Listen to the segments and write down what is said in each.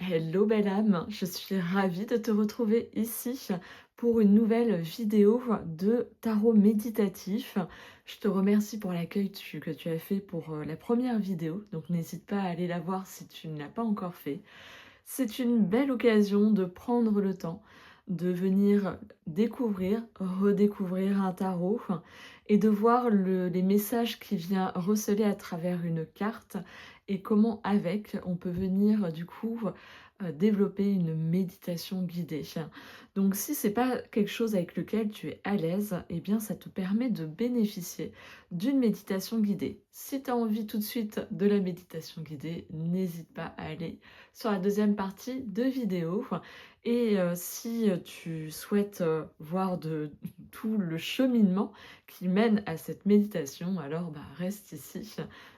Hello belle âme, je suis ravie de te retrouver ici pour une nouvelle vidéo de tarot méditatif. Je te remercie pour l'accueil que tu as fait pour la première vidéo, donc n'hésite pas à aller la voir si tu ne l'as pas encore fait. C'est une belle occasion de prendre le temps de venir découvrir, redécouvrir un tarot et de voir les messages qui vient receler à travers une carte et comment avec on peut venir du coup développer une méditation guidée. Donc si c'est pas quelque chose avec lequel tu es à l'aise, eh bien ça te permet de bénéficier d'une méditation guidée. Si tu as envie tout de suite de la méditation guidée, n'hésite pas à aller sur la deuxième partie de vidéo. Et si tu souhaites voir tout le cheminement qui mène à cette méditation, alors reste ici,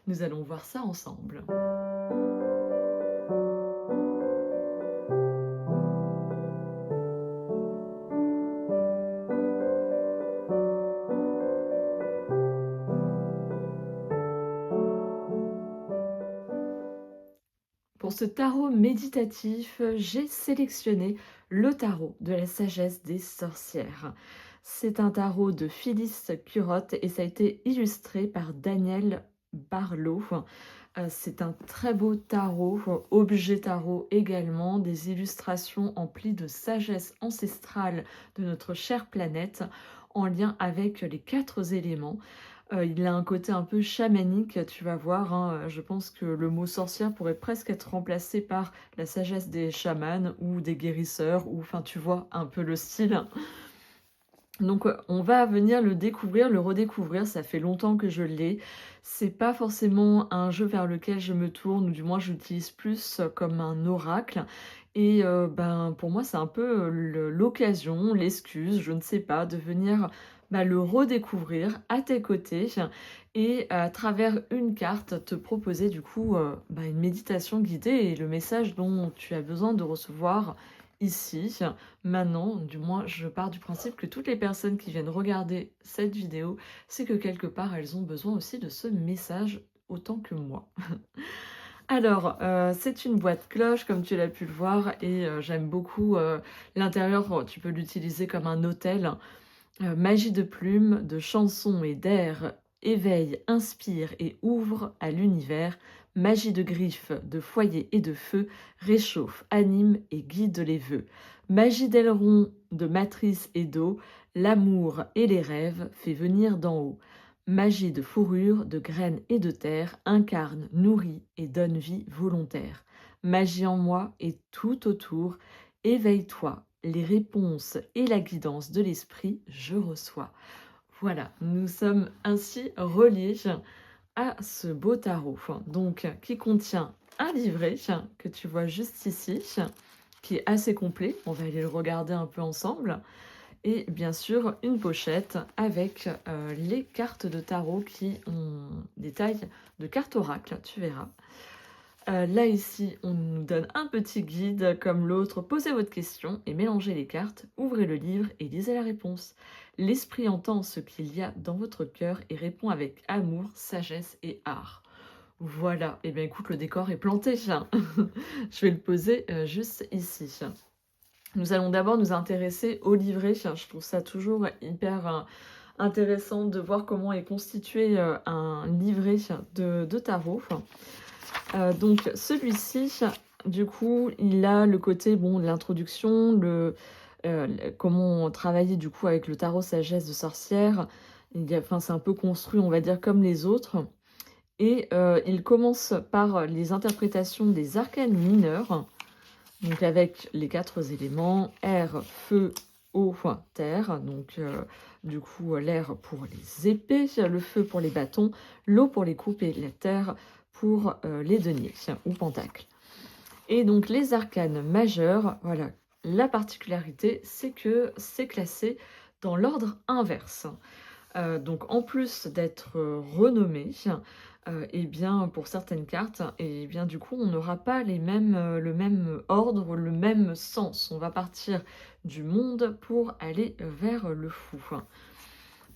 nous allons voir ça ensemble. Pour ce tarot méditatif, j'ai sélectionné le tarot de la sagesse des sorcières. C'est un tarot de Phyllis Curotte et ça a été illustré par Daniel Barlow. C'est un très beau tarot, objet tarot également, des illustrations emplies de sagesse ancestrale de notre chère planète en lien avec les 4 éléments. Il a un côté un peu chamanique, tu vas voir, hein, je pense que le mot sorcière pourrait presque être remplacé par la sagesse des chamans ou des guérisseurs, ou enfin tu vois un peu le style. Donc on va venir le découvrir, le redécouvrir, ça fait longtemps que je l'ai. C'est pas forcément un jeu vers lequel je me tourne, ou du moins je l'utilise plus comme un oracle. Et pour moi c'est un peu l'occasion, l'excuse, je ne sais pas, de venir le redécouvrir à tes côtés et à travers une carte te proposer du coup une méditation guidée et le message dont tu as besoin de recevoir ici. Maintenant, du moins, je pars du principe que toutes les personnes qui viennent regarder cette vidéo, c'est que quelque part, elles ont besoin aussi de ce message autant que moi. Alors, c'est une boîte cloche, comme tu l'as pu le voir, et j'aime beaucoup l'intérieur. Tu peux l'utiliser comme un hôtel. Magie de plumes, de chansons et d'air, éveille, inspire et ouvre à l'univers. Magie de griffes, de foyer et de feu, réchauffe, anime et guide les vœux. Magie d'aileron, de matrice et d'eau, l'amour et les rêves fait venir d'en haut. Magie de fourrure, de graines et de terre, incarne, nourrit et donne vie volontaire. Magie en moi et tout autour, éveille-toi, les réponses et la guidance de l'esprit, je reçois. Voilà, nous sommes ainsi reliés à ce beau tarot, donc qui contient un livret que tu vois juste ici, qui est assez complet. On va aller le regarder un peu ensemble. Et bien sûr, une pochette avec les cartes de tarot qui ont des tailles de cartes oracle, tu verras. Là, ici, on nous donne un petit guide comme l'autre. Posez votre question et mélangez les cartes, ouvrez le livre et lisez la réponse. L'esprit entend ce qu'il y a dans votre cœur et répond avec amour, sagesse et art. Voilà, et bien écoute, le décor est planté. Je vais le poser juste ici. Nous allons d'abord nous intéresser au livret. Je trouve ça toujours hyper intéressant de voir comment est constitué un livret de tarot. Donc celui-ci, du coup, il a le côté de l'introduction, comment travailler du coup avec le tarot sagesse de sorcière. C'est un peu construit, on va dire, comme les autres. Et il commence par les interprétations des arcanes mineurs, donc avec les 4 éléments, air, feu, eau, terre. Donc du coup, l'air pour les épées, le feu pour les bâtons, l'eau pour les coupes et la terre pour les deniers ou pentacles. Et donc les arcanes majeurs, voilà, la particularité, c'est que c'est classé dans l'ordre inverse. Donc en plus d'être renommé, et bien pour certaines cartes, et bien du coup on n'aura pas le même ordre, le même sens. On va partir du monde pour aller vers le fou.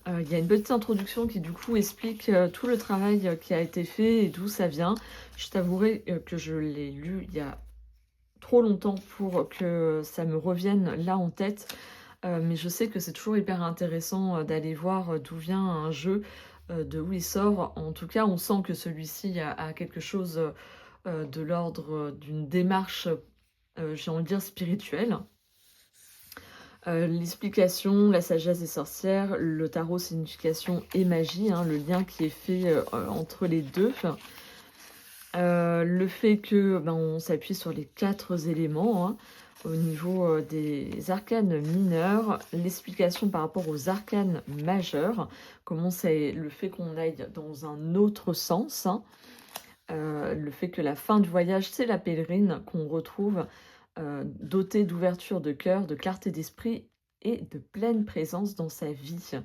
Il y a une petite introduction qui du coup explique tout le travail qui a été fait et d'où ça vient. Je t'avouerai que je l'ai lu il y a trop longtemps pour que ça me revienne là en tête. Mais je sais que c'est toujours hyper intéressant d'aller voir d'où vient un jeu, de où il sort. En tout cas, on sent que celui-ci a quelque chose de l'ordre d'une démarche, j'ai envie de dire spirituelle. L'explication, la sagesse des sorcières, le tarot signification et magie, hein, le lien qui est fait entre les deux. Le fait que on s'appuie sur les 4 éléments, hein, au niveau des arcanes mineurs, l'explication par rapport aux arcanes majeurs, comment c'est le fait qu'on aille dans un autre sens, hein, le fait que la fin du voyage, c'est la pèlerine qu'on retrouve dotée d'ouverture de cœur, de clarté d'esprit et de pleine présence dans sa vie.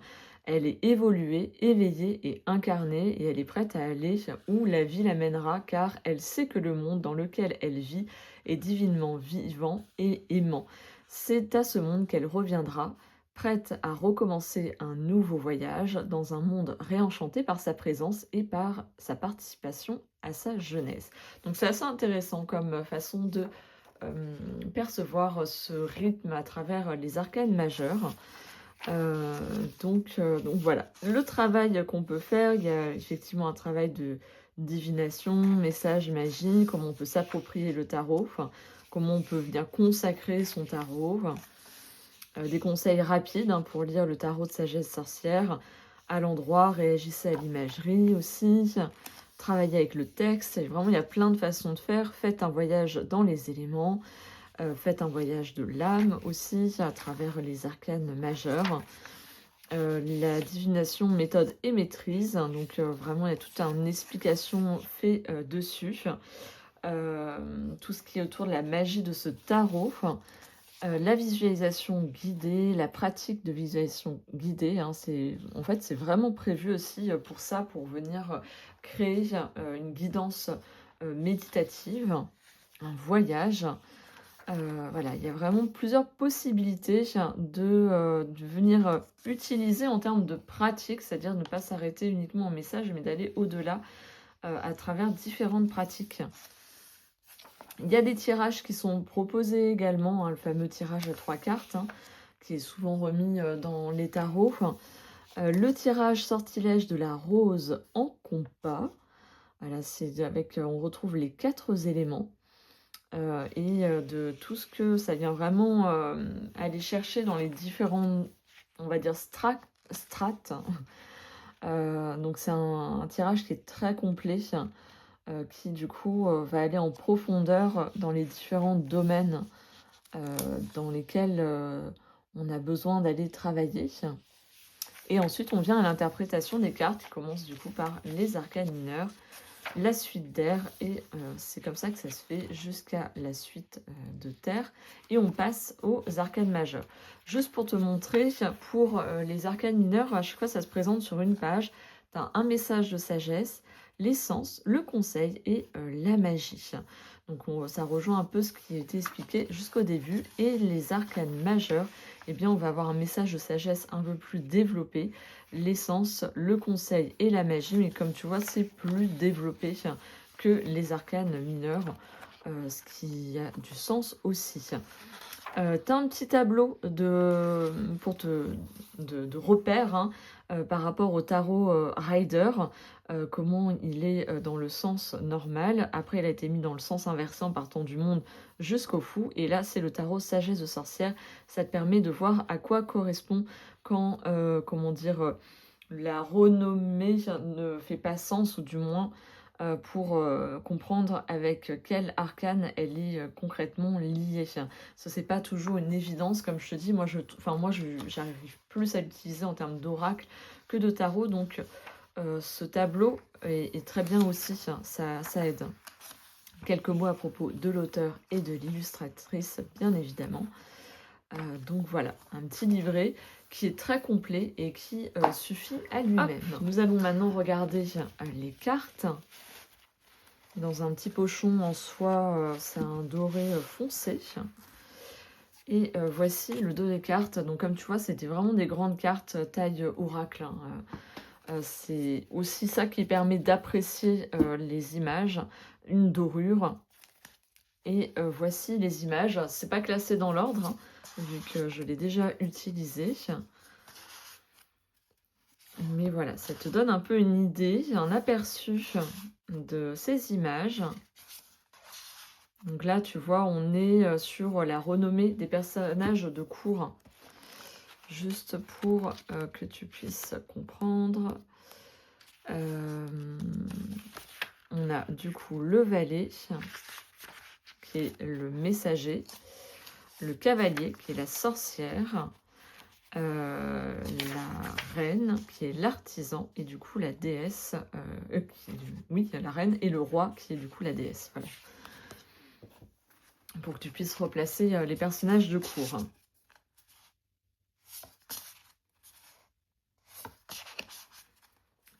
Elle est évoluée, éveillée et incarnée et elle est prête à aller où la vie l'amènera car elle sait que le monde dans lequel elle vit est divinement vivant et aimant. C'est à ce monde qu'elle reviendra, prête à recommencer un nouveau voyage dans un monde réenchanté par sa présence et par sa participation à sa jeunesse. Donc c'est assez intéressant comme façon de percevoir ce rythme à travers les arcanes majeures. Donc voilà, le travail qu'on peut faire, il y a effectivement un travail de divination, message, magie, comment on peut s'approprier le tarot, enfin, comment on peut venir consacrer son tarot, des conseils rapides hein, pour lire le tarot de sagesse sorcière, à l'endroit, réagissez à l'imagerie aussi, travaillez avec le texte, vraiment il y a plein de façons de faire, faites un voyage dans les éléments, faites un voyage de l'âme aussi à travers les arcanes majeurs. La divination, méthode et maîtrise. Hein, donc vraiment, il y a toute une explication faite dessus. Tout ce qui est autour de la magie de ce tarot. La visualisation guidée, la pratique de visualisation guidée. Hein, en fait, c'est vraiment prévu aussi pour ça, pour venir créer une guidance méditative, un voyage. Voilà, il y a vraiment plusieurs possibilités de venir utiliser en termes de pratique, c'est-à-dire ne pas s'arrêter uniquement en message, mais d'aller au-delà à travers différentes pratiques. Il y a des tirages qui sont proposés également, hein, le fameux tirage à 3 cartes, hein, qui est souvent remis dans les tarots. Le tirage sortilège de la rose en compas. Voilà, c'est avec, on retrouve les 4 éléments. De tout ce que ça vient vraiment aller chercher dans les différents, on va dire, strates. Donc c'est un tirage qui est très complet, qui du coup va aller en profondeur dans les différents domaines dans lesquels on a besoin d'aller travailler. Et ensuite on vient à l'interprétation des cartes qui commence du coup par les arcanes mineurs, la suite d'air et c'est comme ça que ça se fait jusqu'à la suite de terre et on passe aux arcanes majeurs. Juste pour te montrer, pour les arcanes mineurs, à chaque fois ça se présente sur une page, tu as un message de sagesse, l'essence, le conseil et la magie. Donc ça rejoint un peu ce qui a été expliqué jusqu'au début et les arcanes majeurs, eh bien on va avoir un message de sagesse un peu plus développé, l'essence, le conseil et la magie, mais comme tu vois, c'est plus développé que les arcanes mineurs, ce qui a du sens aussi. Tu as un petit tableau de repères hein, par rapport au tarot Rider, comment il est dans le sens normal. Après, il a été mis dans le sens inversé en partant du monde jusqu'au fou. Et là, c'est le tarot sagesse de sorcière. Ça te permet de voir à quoi correspond quand, comment dire, la renommée ne fait pas sens, ou du moins pour comprendre avec quel arcane elle est concrètement liée. Ce n'est pas toujours une évidence, comme je te dis. Moi, j'arrive plus à l'utiliser en termes d'oracle que de tarot. Donc, ce tableau est très bien aussi. Ça aide. Quelques mots à propos de l'auteur et de l'illustratrice, bien évidemment. Donc voilà, un petit livret qui est très complet et qui suffit à lui-même. Nous allons maintenant regarder les cartes. Dans un petit pochon en soie, c'est un doré foncé. Et voici le dos des cartes. Donc comme tu vois, c'était vraiment des grandes cartes taille oracle. Hein. C'est aussi ça qui permet d'apprécier les images. Une dorure Et voici les images. C'est pas classé dans l'ordre, hein, vu que je l'ai déjà utilisé. Mais voilà, ça te donne un peu une idée, un aperçu de ces images. Donc là, tu vois, on est sur la renommée des personnages de cour. Juste pour que tu puisses comprendre. On a du coup le valet, qui est le messager. Le cavalier, qui est la sorcière. La reine, qui est l'artisan. Et du coup, la déesse. Oui, la reine et le roi, qui est du coup la déesse. Voilà. Pour que tu puisses replacer les personnages de cour.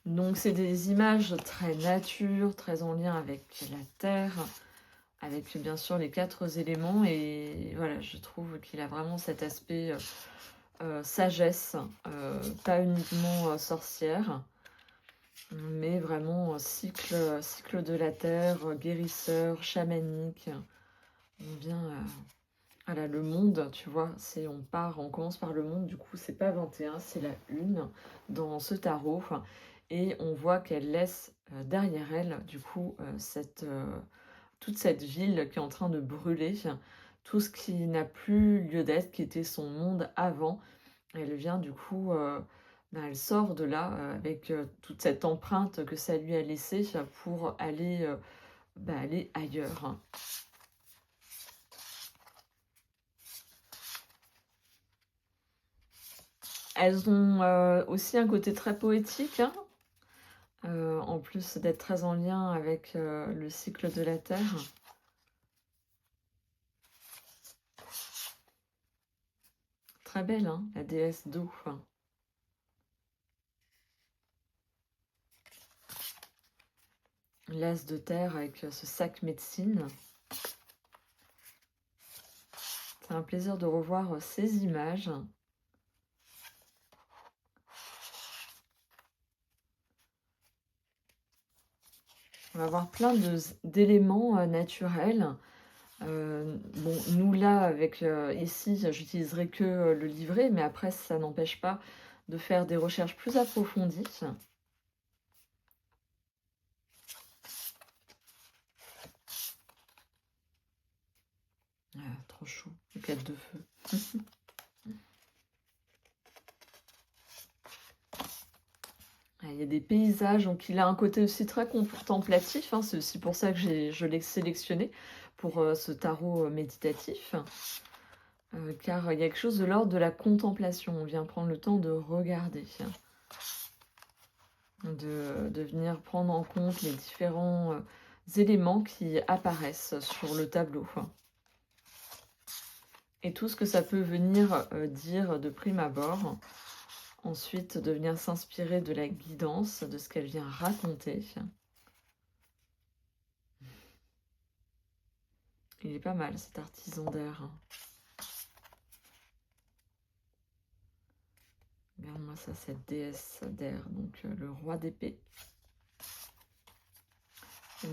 Donc, c'est des images très nature, très en lien avec la terre, avec bien sûr les 4 éléments. Et voilà, je trouve qu'il a vraiment cet aspect sagesse, pas uniquement sorcière, mais vraiment cycle de la terre, guérisseur, chamanique. On vient voilà, le monde, tu vois, on commence par le monde, du coup, c'est pas 21, c'est la 1 dans ce tarot. Et on voit qu'elle laisse derrière elle, du coup, toute cette ville qui est en train de brûler, tout ce qui n'a plus lieu d'être, qui était son monde avant. Elle vient, du coup, elle sort de là avec toute cette empreinte que ça lui a laissée pour aller ailleurs. Elles ont aussi un côté très poétique, hein, en plus d'être très en lien avec le cycle de la Terre. Très belle, hein, la déesse d'eau. L'as de terre avec ce sac médecine. C'est un plaisir de revoir ces images. On va avoir plein d'éléments naturels. Bon, nous là, avec ici, j'utiliserai que le livret, mais après, ça n'empêche pas de faire des recherches plus approfondies. Ah, trop chou, le 4 de feu. Il y a des paysages, donc il a un côté aussi très contemplatif, hein, c'est aussi pour ça que je l'ai sélectionné pour ce tarot méditatif. Car il y a quelque chose de l'ordre de la contemplation, on vient prendre le temps de regarder, de venir prendre en compte les différents éléments qui apparaissent sur le tableau. Et tout ce que ça peut venir dire de prime abord. Ensuite, de venir s'inspirer de la guidance, de ce qu'elle vient raconter. Il est pas mal cet artisan d'air. Regarde-moi ça, cette déesse d'air, donc le roi d'épée.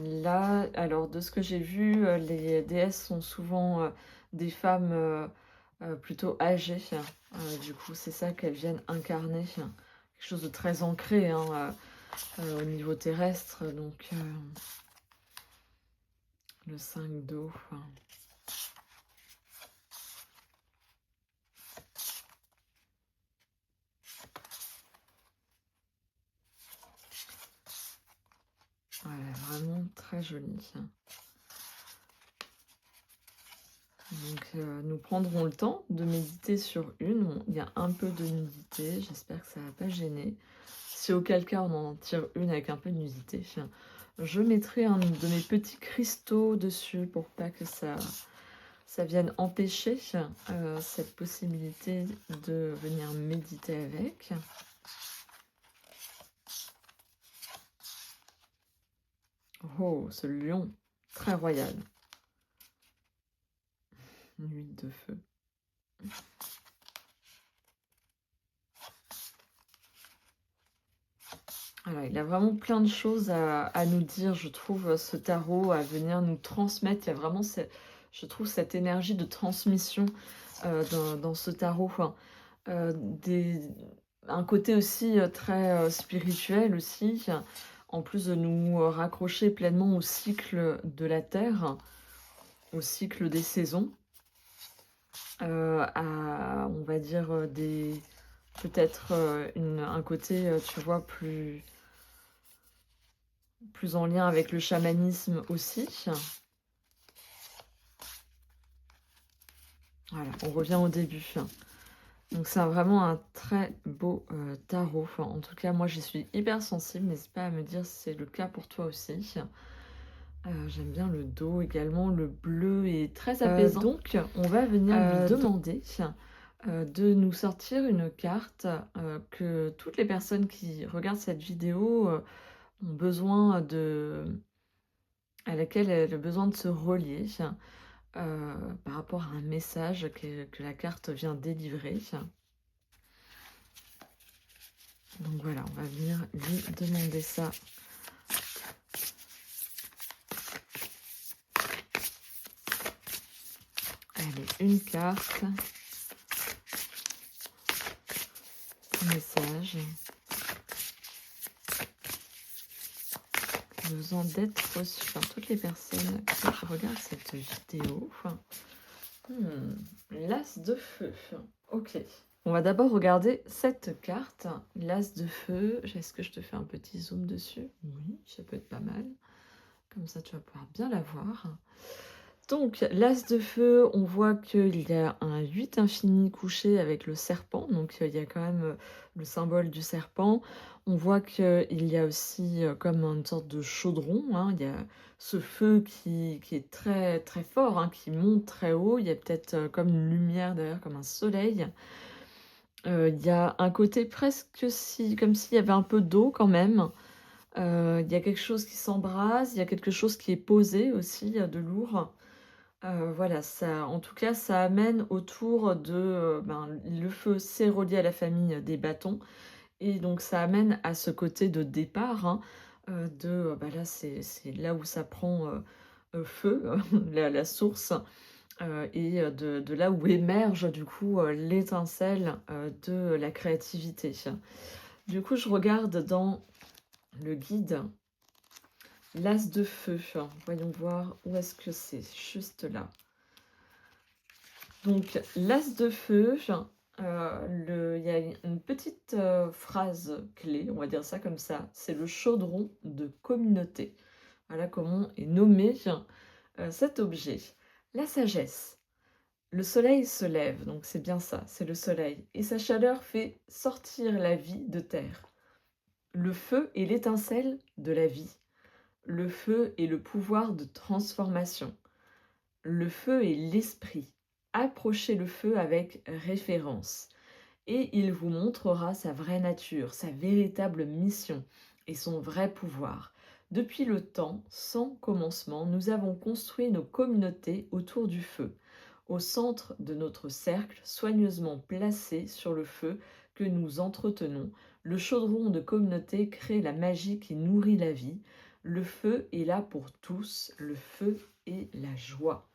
Là, alors de ce que j'ai vu, les déesses sont souvent des femmes plutôt âgées. Du coup, c'est ça qu'elles viennent incarner. Quelque chose de très ancré hein, au niveau terrestre. Donc, le 5 d'eau. Ouais, vraiment très joli. Donc, nous prendrons le temps de méditer sur une. Il y a un peu de nudité. J'espère que ça ne va pas gêner. Si auquel cas on en tire une avec un peu de nudité, je mettrai un de mes petits cristaux dessus pour pas que ça vienne empêcher cette possibilité de venir méditer avec. Oh, ce lion, très royal. Nuit de feu. Voilà, il a vraiment plein de choses à nous dire, je trouve, ce tarot, à venir nous transmettre. Il y a vraiment, je trouve, cette énergie de transmission dans ce tarot. Enfin, des, un côté aussi très spirituel aussi, en plus de nous raccrocher pleinement au cycle de la Terre, au cycle des saisons, à, on va dire, peut-être un côté, tu vois, plus en lien avec le chamanisme aussi. Voilà, on revient au début. Donc c'est vraiment un très beau tarot. Enfin, en tout cas, moi, j'y suis hyper sensible. N'hésite pas à me dire si c'est le cas pour toi aussi. J'aime bien le dos également. Le bleu est très apaisant. Donc, on va venir lui demander de nous sortir une carte que toutes les personnes qui regardent cette vidéo ont besoin à laquelle elle a besoin de se relier par rapport à un message que la carte vient délivrer. Donc voilà, on va venir lui demander ça. Allez, une carte. Message. Besoin d'être reçu par toutes les personnes qui regardent cette vidéo. L'as de feu. Ok. On va d'abord regarder cette carte. L'as de feu. Est-ce que je te fais un petit zoom dessus? Oui, ça peut être pas mal. Comme ça, tu vas pouvoir bien la voir. Donc, l'as de feu, on voit qu'il y a un 8 infini couché avec le serpent. Donc, il y a quand même le symbole du serpent. On voit qu'il y a aussi comme une sorte de chaudron. Il y a ce feu qui est très, très fort, qui monte très haut. Il y a peut-être comme une lumière derrière, comme un soleil. Il y a un côté presque comme s'il y avait un peu d'eau quand même. Il y a quelque chose qui s'embrase. Il y a quelque chose qui est posé aussi, de lourd. Voilà, ça, en tout cas, ça amène autour de le feu, c'est relié à la famille des bâtons, et donc ça amène à ce côté de départ, là, c'est là où ça prend feu, la source, et de là où émerge du coup l'étincelle de la créativité. Du coup, je regarde dans le guide l'as de feu. Voyons voir où est-ce que c'est, juste là. Donc, l'as de feu, il y a une petite phrase clé, on va dire ça comme ça, c'est le chaudron de communauté. Voilà comment est nommé cet objet. La sagesse. Le soleil se lève, donc c'est bien ça, c'est le soleil, et sa chaleur fait sortir la vie de terre. Le feu est l'étincelle de la vie. Le feu est le pouvoir de transformation. Le feu est l'esprit. Approchez le feu avec référence et il vous montrera sa vraie nature, sa véritable mission et son vrai pouvoir. Depuis le temps, sans commencement, nous avons construit nos communautés autour du feu, au centre de notre cercle, soigneusement placé sur le feu que nous entretenons. Le chaudron de communauté crée la magie qui nourrit la vie. Le feu est là pour tous, le feu est la joie.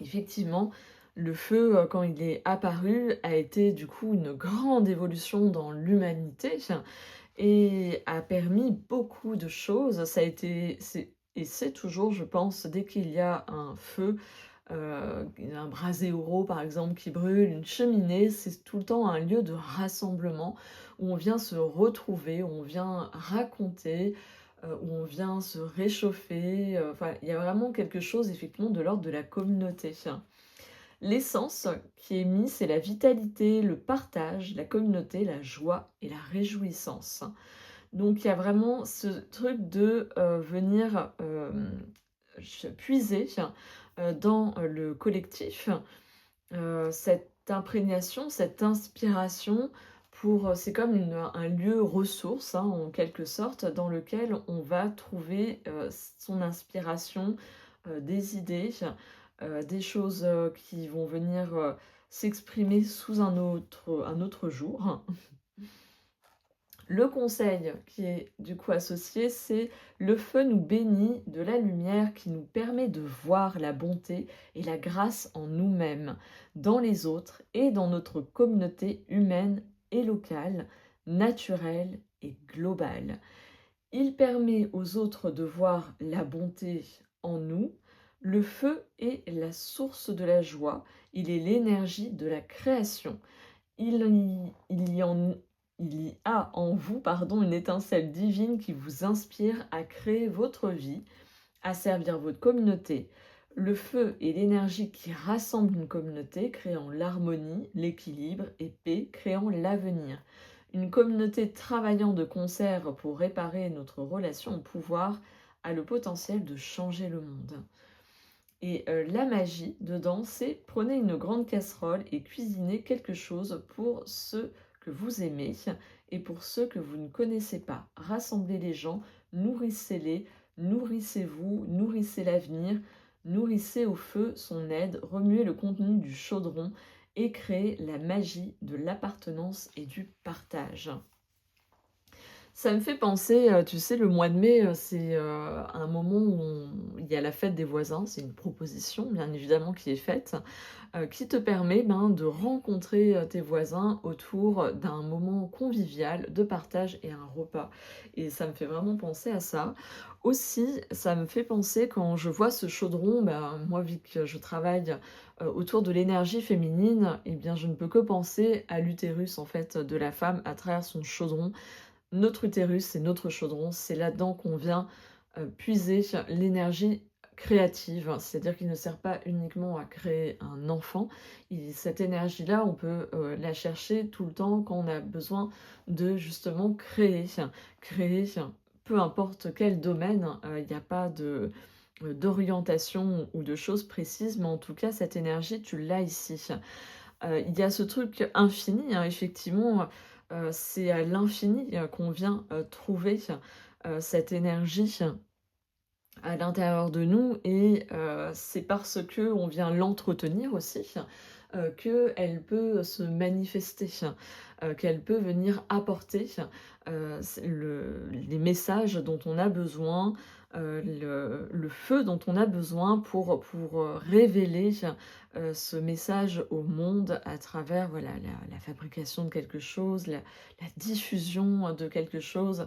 Effectivement, le feu, quand il est apparu, a été du coup une grande évolution dans l'humanité et a permis beaucoup de choses. C'est toujours, je pense, dès qu'il y a un feu, un braséoro par exemple qui brûle, une cheminée, c'est tout le temps un lieu de rassemblement où on vient se retrouver, où on vient raconter, où on vient se réchauffer. Enfin, il y a vraiment quelque chose effectivement de l'ordre de la communauté. L'essence qui est mise, c'est la vitalité, le partage, la communauté, la joie et la réjouissance. Donc il y a vraiment ce truc de venir puiser dans le collectif cette imprégnation, cette inspiration c'est comme un lieu ressource en quelque sorte dans lequel on va trouver son inspiration, des idées, des choses qui vont venir s'exprimer sous un autre jour. Le conseil qui est du coup associé, c'est: le feu nous bénit de la lumière qui nous permet de voir la bonté et la grâce en nous-mêmes, dans les autres et dans notre communauté humaine et locale, naturelle et globale. Il permet aux autres de voir la bonté en nous. Le feu est la source de la joie, il est l'énergie de la création. Il y en il y a en vous, pardon, une étincelle divine qui vous inspire à créer votre vie, à servir votre communauté. Le feu est l'énergie qui rassemble une communauté, créant l'harmonie, l'équilibre et paix, créant l'avenir. Une communauté travaillant de concert pour réparer notre relation au pouvoir a le potentiel de changer le monde. Et la magie dedans, c'est: prenez une grande casserole et cuisinez quelque chose pour ceux que vous aimez et pour ceux que vous ne connaissez pas. Rassemblez les gens, nourrissez-les, nourrissez-vous, nourrissez l'avenir, nourrissez au feu son aide, remuez le contenu du chaudron et créez la magie de l'appartenance et du partage. Ça me fait penser, tu sais, le mois de mai, c'est, un moment où il y a la fête des voisins. C'est une proposition, bien évidemment, qui est faite, qui te permet, ben, de rencontrer, tes voisins autour d'un moment convivial de partage et un repas. Et ça me fait vraiment penser à ça. Aussi, ça me fait penser quand je vois ce chaudron, ben, moi, vu que je travaille, autour de l'énergie féminine, et bien, je ne peux que penser à l'utérus, en fait, de la femme à travers son chaudron. Notre utérus, c'est notre chaudron, c'est là-dedans qu'on vient puiser l'énergie créative. C'est-à-dire qu'il ne sert pas uniquement à créer un enfant. Cette énergie-là, on peut la chercher tout le temps quand on a besoin de justement créer. Créer, peu importe quel domaine, il n'y a pas d'orientation ou de choses précises, mais en tout cas, cette énergie, tu l'as ici. Il y a ce truc infini, hein, effectivement, c'est à l'infini, qu'on vient, trouver, cette énergie à l'intérieur de nous et c'est parce qu'on vient l'entretenir aussi, qu'elle peut se manifester, qu'elle peut venir apporter, les messages dont on a besoin, le feu dont on a besoin pour révéler, ce message au monde à travers, voilà, la fabrication de quelque chose, la diffusion de quelque chose.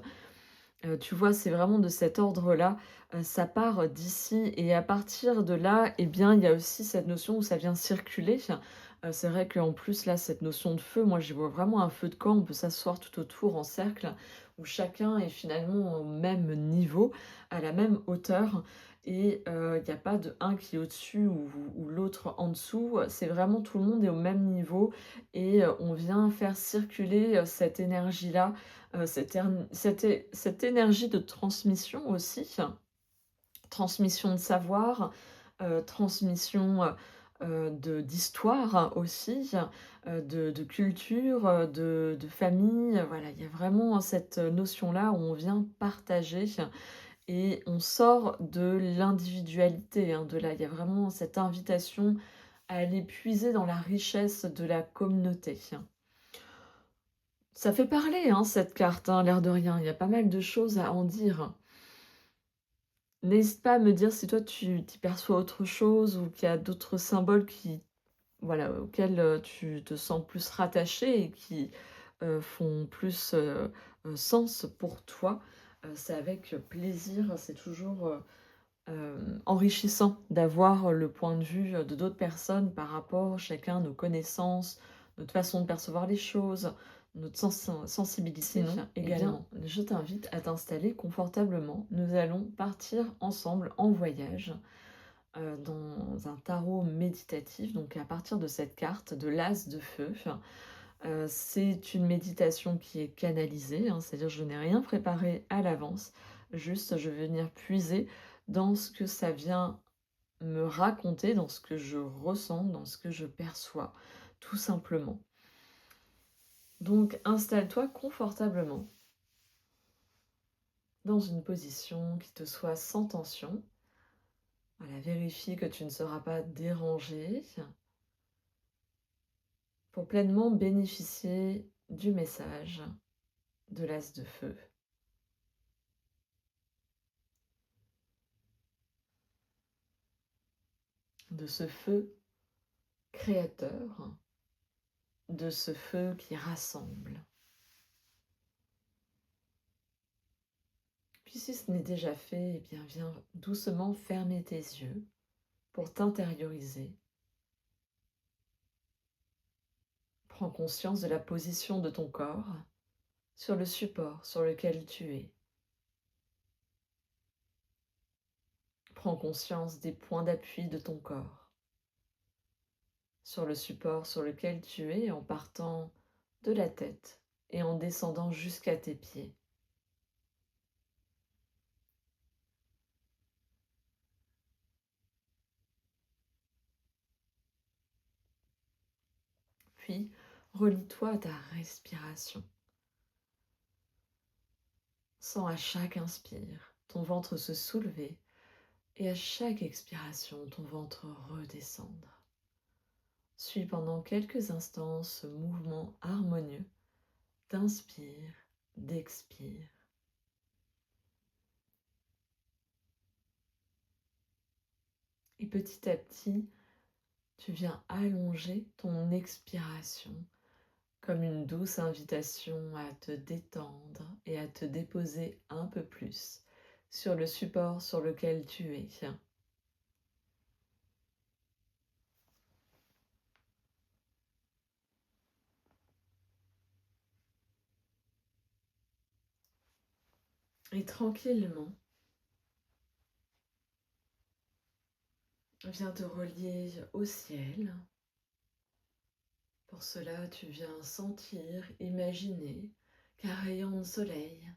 Tu vois, c'est vraiment de cet ordre-là, ça part d'ici et à partir de là, eh bien, il y a aussi cette notion où ça vient circuler. C'est vrai qu'en plus, là, cette notion de feu, moi, j'y vois vraiment un feu de camp. On peut s'asseoir tout autour en cercle, où chacun est finalement au même niveau, à la même hauteur et il y a pas de un qui est au-dessus ou l'autre en dessous. C'est vraiment tout le monde est au même niveau et on vient faire circuler, cette énergie-là, cette énergie de transmission aussi, transmission de savoir, transmission, d'histoire aussi, de culture, de famille. Voilà, il y a vraiment cette notion-là où on vient partager et on sort de l'individualité, hein, de là. Il y a vraiment cette invitation à aller puiser dans la richesse de la communauté. Ça fait parler, hein, cette carte, hein, l'air de rien. Il y a pas mal de choses à en dire. N'hésite pas à me dire si toi tu t'y perçois autre chose ou qu'il y a d'autres symboles qui, voilà, auxquels tu te sens plus rattaché et qui font plus sens pour toi. C'est avec plaisir, c'est toujours enrichissant d'avoir le point de vue de d'autres personnes par rapport chacun à nos connaissances, notre façon de percevoir les choses, notre sensibilité. Sinon, également, je t'invite à t'installer confortablement. Nous allons partir ensemble en voyage dans un tarot méditatif, donc à partir de cette carte de l'as de feu. C'est une méditation qui est canalisée, hein, c'est-à-dire je n'ai rien préparé à l'avance, juste je vais venir puiser dans ce que ça vient me raconter, dans ce que je ressens, dans ce que je perçois, tout simplement. Donc installe-toi confortablement dans une position qui te soit sans tension. Voilà, vérifie que tu ne seras pas dérangé pour pleinement bénéficier du message de l'as de feu. De ce feu créateur, de ce feu qui rassemble. Puis si ce n'est déjà fait, eh bien viens doucement fermer tes yeux pour t'intérioriser. Prends conscience de la position de ton corps sur le support sur lequel tu es. Prends conscience des points d'appui de ton corps sur le support sur lequel tu es en partant de la tête et en descendant jusqu'à tes pieds. Puis, relie-toi à ta respiration. Sens à chaque inspire ton ventre se soulever et à chaque expiration ton ventre redescendre. Suis pendant quelques instants ce mouvement harmonieux d'inspire, d'expire. Et petit à petit, tu viens allonger ton expiration comme une douce invitation à te détendre et à te déposer un peu plus sur le support sur lequel tu es. Et tranquillement, viens te relier au ciel. Pour cela, tu viens sentir, imaginer qu'un rayon de soleil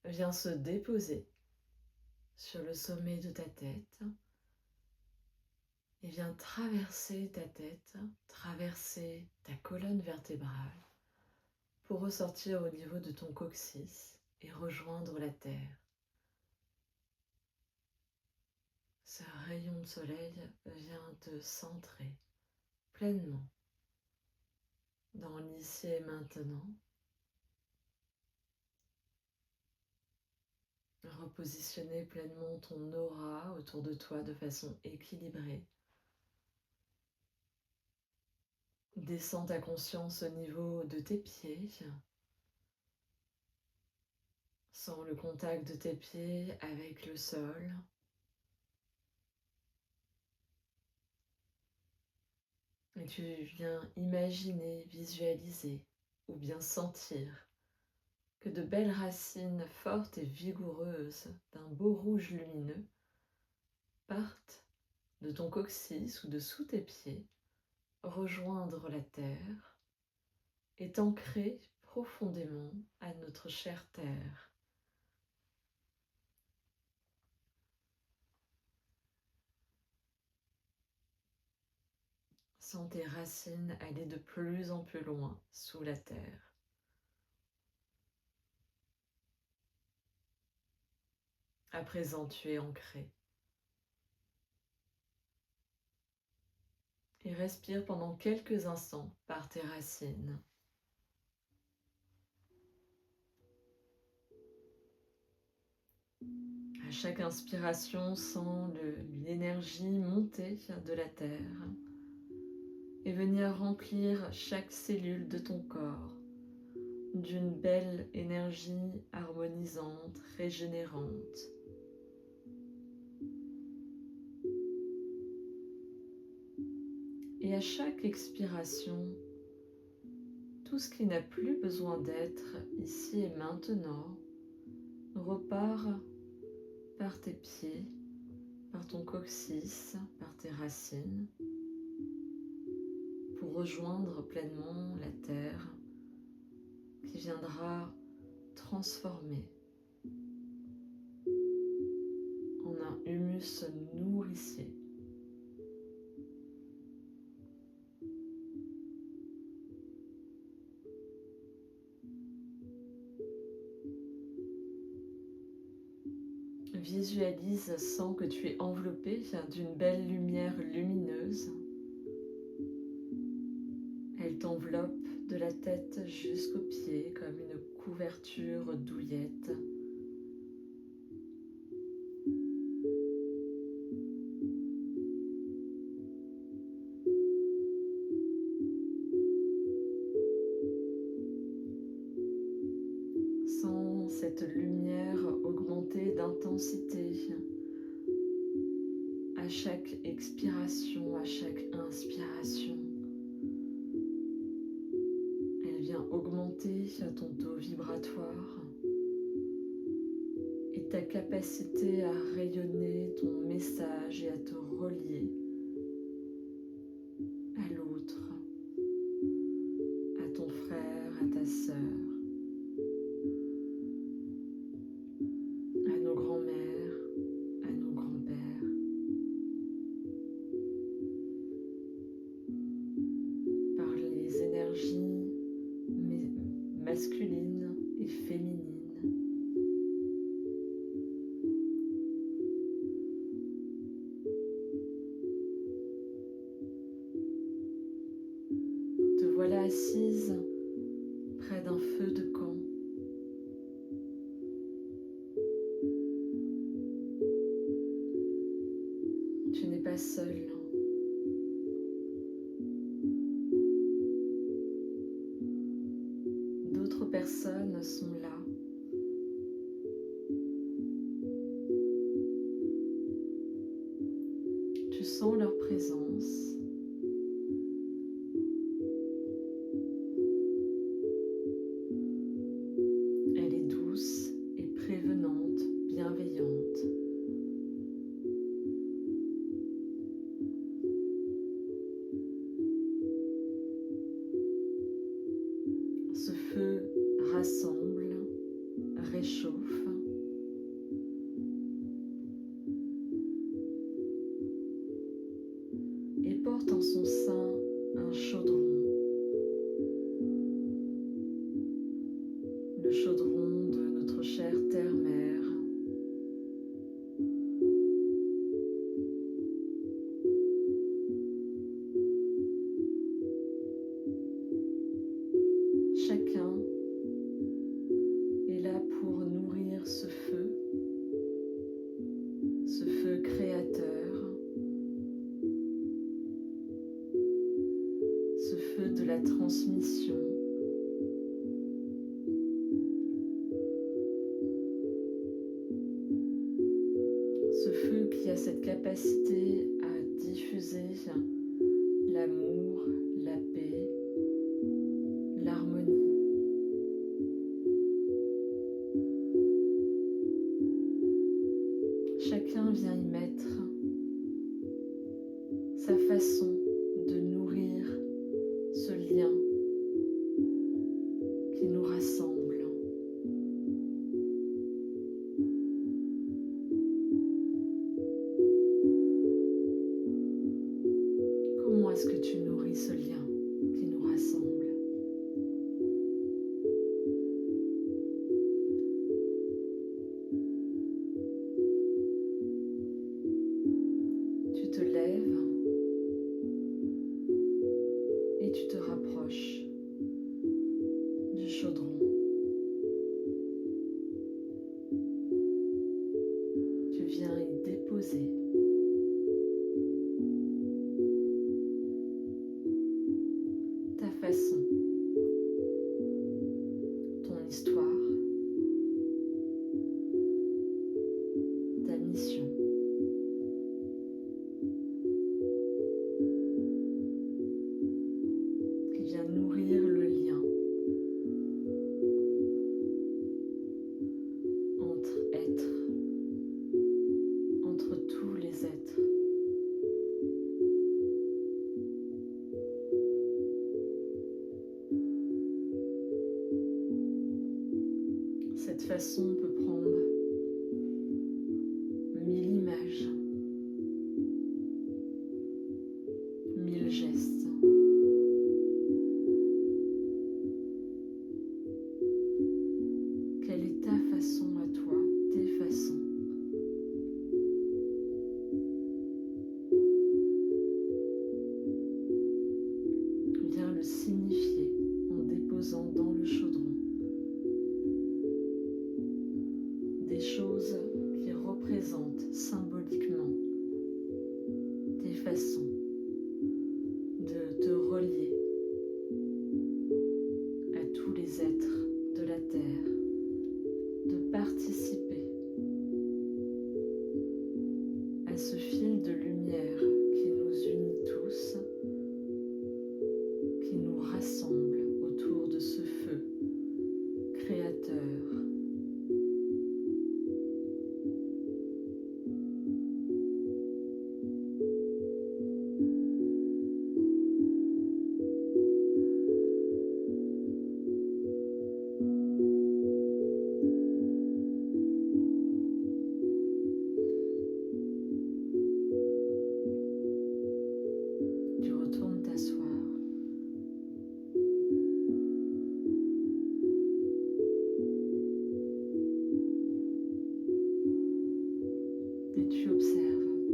vient se déposer sur le sommet de ta tête et vient traverser ta tête, traverser ta colonne vertébrale pour ressortir au niveau de ton coccyx et rejoindre la terre. Ce rayon de soleil vient te centrer pleinement dans l'ici et maintenant. Repositionner pleinement ton aura autour de toi de façon équilibrée. Descends ta conscience au niveau de tes pieds. Sens le contact de tes pieds avec le sol. Et tu viens imaginer, visualiser ou bien sentir que de belles racines fortes et vigoureuses d'un beau rouge lumineux partent de ton coccyx ou de sous tes pieds, rejoindre la terre et t'ancrer profondément à notre chère terre. Sens tes racines aller de plus en plus loin sous la terre. À présent, tu es ancré. Et respire pendant quelques instants par tes racines. À chaque inspiration, sens l'énergie monter de la terre et venir remplir chaque cellule de ton corps d'une belle énergie harmonisante, régénérante. Et à chaque expiration, tout ce qui n'a plus besoin d'être ici et maintenant repart par tes pieds, par ton coccyx, par tes racines, pour rejoindre pleinement la terre qui viendra transformer en un humus nourricier. Visualise, sens que tu es enveloppé d'une belle lumière lumineuse. Elle t'enveloppe de la tête jusqu'aux pieds comme une couverture douillette. Sens cette lumière augmenter d'intensité à chaque expiration, à chaque inspiration. Elle vient augmenter ton taux vibratoire et ta capacité à rayonner ton message et à te relier à l'autre, à ton frère, à ta sœur, à nos grands-mères, à nos grands-pères. Par les énergies masculines et féminines. Te voilà assise près d'un feu de camp. Tu n'es pas seule. D'autres personnes sont là. Tu sens leur présence. Elle est douce et prévenante, bienveillante. Ce feu rassemble, réchauffe. Et porte en son sein un chaudron. Le chaudron de notre chère terre-mère. Chacun est là pour nourrir ce feu créateur, ce feu de la transmission. Ce feu qui a cette capacité à diffuser l'amour, la paix, l'harmonie. Chacun vient y mettre sa façon de nourrir ce lien qui nous rassemble. Comment est-ce que tu nourris ce lien qui nous rassemble? Tu te lèves et tu te rapproches du chaudron. Tu viens y déposer ta façon, ton histoire, ta mission. Qui vient nourrir le lien entre êtres, entre tous les êtres. Cette façon peut prendre 1000 images, 1000 gestes. Quelle est ta façon à toi, tes façons? Viens le signifier en relier à tous les êtres de la Terre, de participer à ce fil de lumière qui nous unit tous, qui nous rassemble autour de ce feu créateur. Tu retournes t'asseoir et tu observes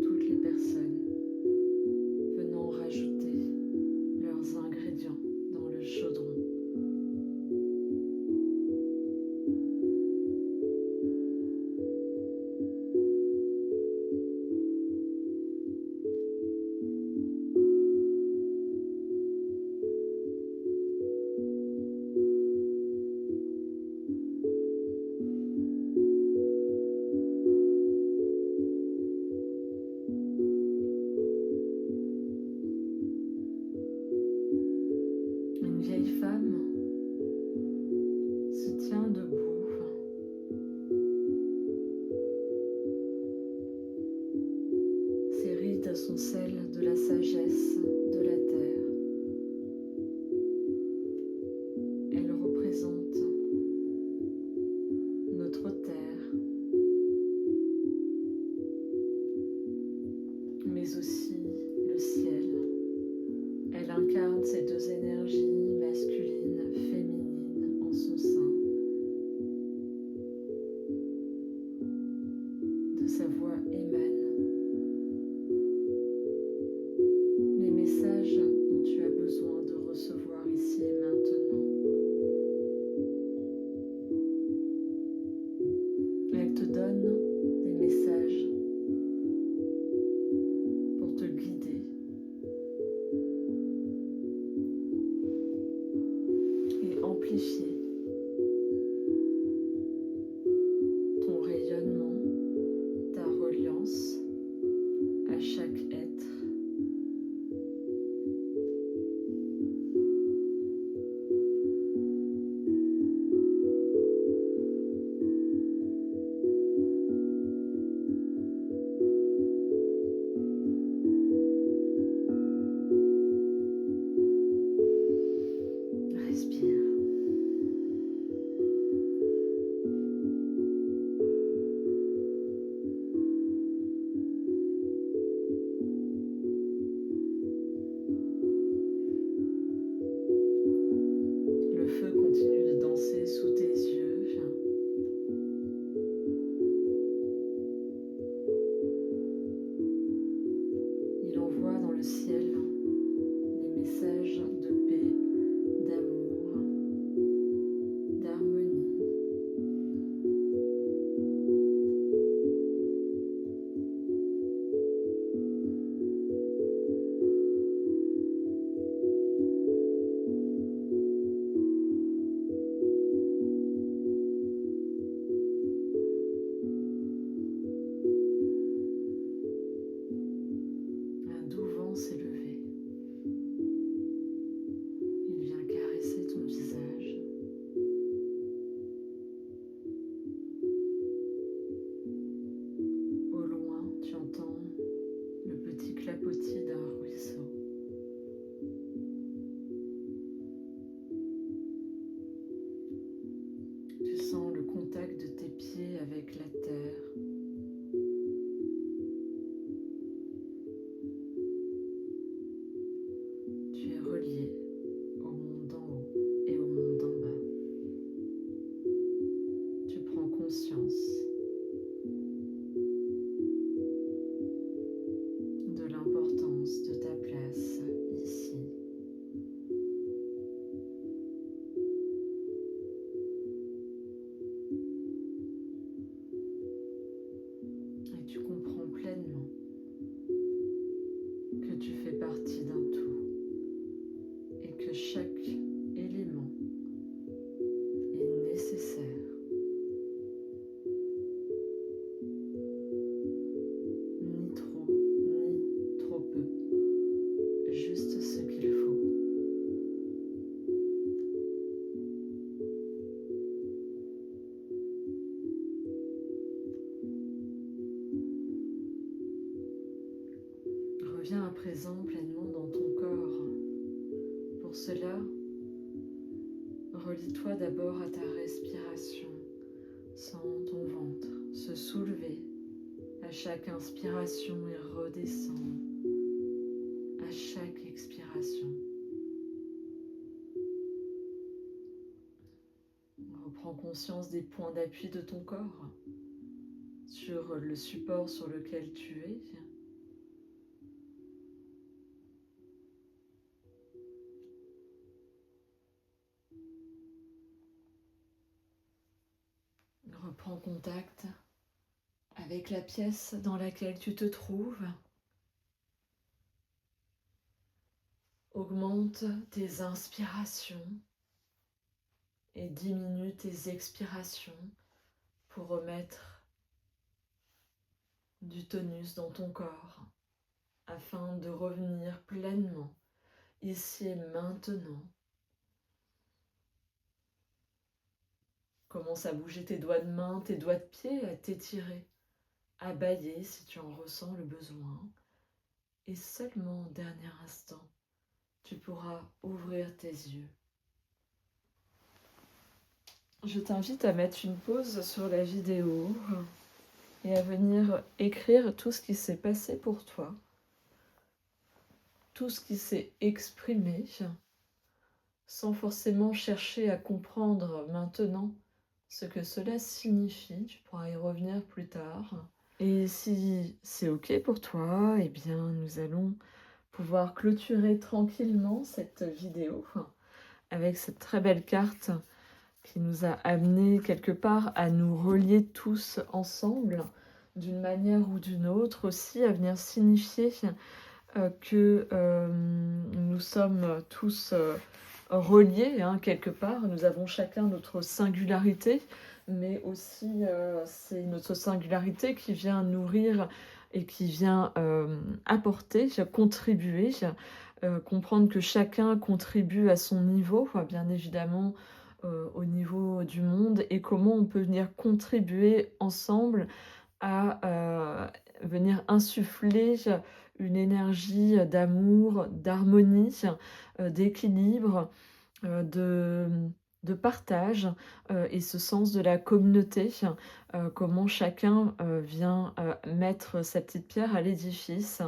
toutes les personnes venant rajouter leurs ingrédients dans le chaudron. Une vieille femme se tient debout, ses rides sont celles de la sagesse de la terre. Elle représente notre terre, mais aussi le ciel. Elle incarne ces deux énergies masculines, féminines en son sein. De sa voix émanent les messages dont tu as besoin de recevoir ici et maintenant. Elle te donne des messages pour te guider et amplifier ton rayonnement, ta reliance à chaque être. Respire. chaque élément est nécessaire, ni trop, ni trop peu, juste ce qu'il faut. Reviens à présent pleinement dans ton corps. Pour cela, relie-toi d'abord à ta respiration. Sens ton ventre se soulever à chaque inspiration et redescendre à chaque expiration. Reprends conscience des points d'appui de ton corps sur le support sur lequel tu es. Reprends contact avec la pièce dans laquelle tu te trouves. Augmente tes inspirations et diminue tes expirations pour remettre du tonus dans ton corps afin de revenir pleinement ici et maintenant. Commence à bouger tes doigts de main, tes doigts de pied, à t'étirer, à bâiller si tu en ressens le besoin. Et seulement au dernier instant, tu pourras ouvrir tes yeux. Je t'invite à mettre une pause sur la vidéo et à venir écrire tout ce qui s'est passé pour toi, tout ce qui s'est exprimé, sans forcément chercher à comprendre maintenant ce que cela signifie. Tu pourras y revenir plus tard. Et si c'est OK pour toi, eh bien nous allons pouvoir clôturer tranquillement cette vidéo avec cette très belle carte qui nous a amené quelque part à nous relier tous ensemble d'une manière ou d'une autre, aussi à venir signifier que nous sommes tous reliés quelque part. Nous avons chacun notre singularité, mais aussi c'est notre singularité qui vient nourrir et qui vient apporter, contribuer, comprendre que chacun contribue à son niveau, bien évidemment au niveau du monde, et comment on peut venir contribuer ensemble à venir insuffler une énergie d'amour, d'harmonie, d'équilibre, de partage et ce sens de la communauté, comment chacun vient mettre sa petite pierre à l'édifice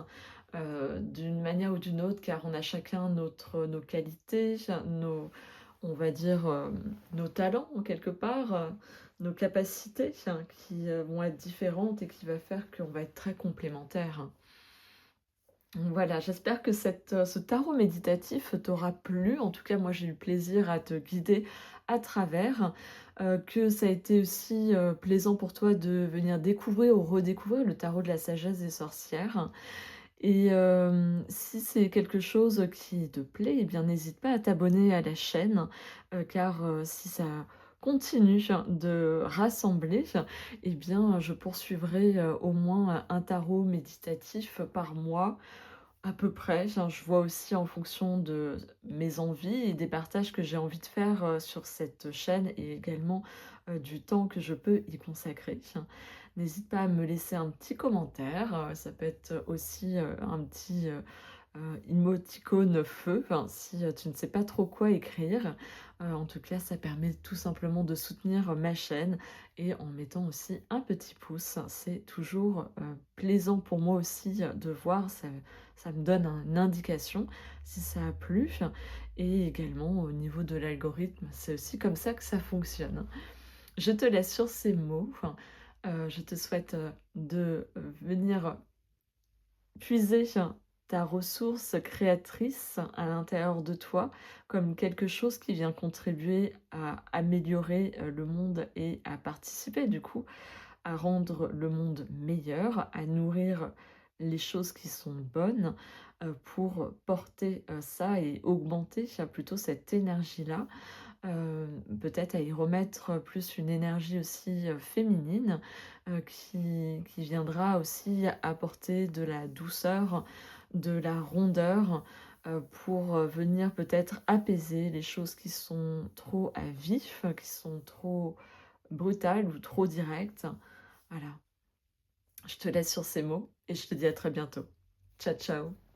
d'une manière ou d'une autre, car on a chacun nos qualités, on va dire nos talents quelque part, nos capacités qui vont être différentes et qui va faire qu'on va être très complémentaires. Voilà, j'espère que ce tarot méditatif t'aura plu. En tout cas, moi, j'ai eu plaisir à te guider à travers, que ça a été aussi plaisant pour toi de venir découvrir ou redécouvrir le tarot de la sagesse des sorcières. Et si c'est quelque chose qui te plaît, eh bien, n'hésite pas à t'abonner à la chaîne, car si ça continue de rassembler, eh bien, je poursuivrai au moins un tarot méditatif par mois, à peu près. Je vois aussi en fonction de mes envies et des partages que j'ai envie de faire sur cette chaîne et également du temps que je peux y consacrer. N'hésite pas à me laisser un petit commentaire. Ça peut être aussi un petit émoticône feu, si tu ne sais pas trop quoi écrire. En tout cas, ça permet tout simplement de soutenir ma chaîne et en mettant aussi un petit pouce. C'est toujours plaisant pour moi aussi de voir, ça me donne une indication si ça a plu. Et également au niveau de l'algorithme, c'est aussi comme ça que ça fonctionne. Je te laisse sur ces mots. Je te souhaite de venir puiser ta ressource créatrice à l'intérieur de toi comme quelque chose qui vient contribuer à améliorer le monde et à participer du coup à rendre le monde meilleur, à nourrir les choses qui sont bonnes, pour porter, ça et augmenter plutôt cette énergie-là. Peut-être à y remettre plus une énergie aussi, féminine, qui viendra aussi apporter de la douceur, de la rondeur, pour, venir peut-être apaiser les choses qui sont trop à vif, qui sont trop brutales ou trop directes. Voilà, je te laisse sur ces mots et je te dis à très bientôt. Ciao, ciao.